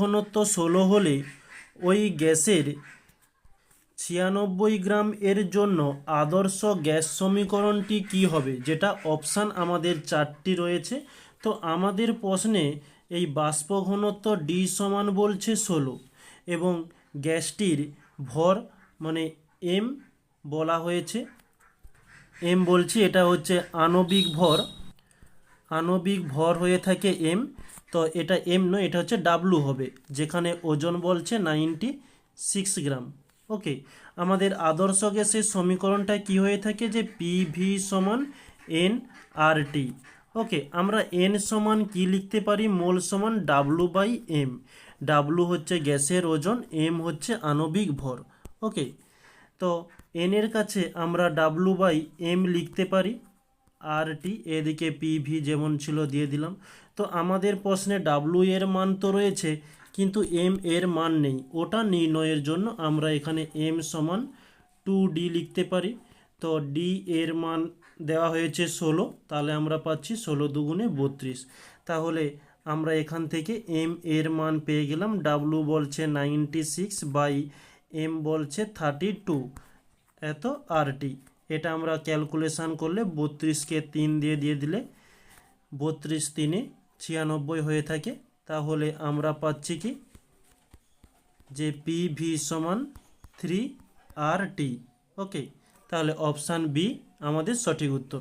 ঘনত্ব 16 হলে ওই গ্যাসের 96 গ্রাম এর জন্য আদর্শ গ্যাস সমীকরণটি কি হবে, যেটা অপশান আমাদের 4টি রয়েছে। তো আমাদের প্রশ্নে এই বাষ্প ঘনত্ব ডি সমান বলছে 16 এবং গ্যাসটির ভর মানে এম বলা হয়েছে, এম বলছি, এটা হচ্ছে আণবিক ভর হয়ে থাকে এম। তো এটা এম নয়, এটা হচ্ছে ডাব্লু হবে, যেখানে ওজন বলছে 96 গ্রাম। ওকে, আমাদের আদর্শ গ্যাসের সমীকরণটা কি হয়ে থাকে, যে পিভি সমান এন আর টি। ওকে, আমরা এন সমান কি লিখতে পারি, মোল সমান ডাব্লু বাই এম। ডাব্লু হচ্ছে গ্যাসের ওজন, এম হচ্ছে আণবিক ভর। ওকে, তো এন এর কাছে আমরা ডাব্লু বাই এম লিখতে পারি, আর টি এদিকে পিভি যেমন ছিল দিয়ে দিলাম। তো আমাদের প্রশ্নে ডাব্লু এর মান তো রয়েছে, কিন্তু এম এর মান নেই, ওটা নির্ণয়ের জন্য আমরা এখানে এম সমান 2d লিখতে পারি। তো ডি এর মান দেওয়া হয়েছে 16, তাহলে আমরা পাচ্ছি 16 দুগুণে 32। তাহলে আমরা এখান থেকে এম এর মান পেয়ে গেলাম, ডাব্লু বলছে 96 বাই এম বলছে 32 এত আর টি। এটা আমরা ক্যালকুলেশান করলে 32কে 3 দিয়ে দিলে 32 3 96 হয়ে থাকে। তাহলে আমরা পাচ্ছি কি, যে পিভি সমান 3 আর টি। ওকে, তাহলে অপশান বি আমাদের সঠিক উত্তর।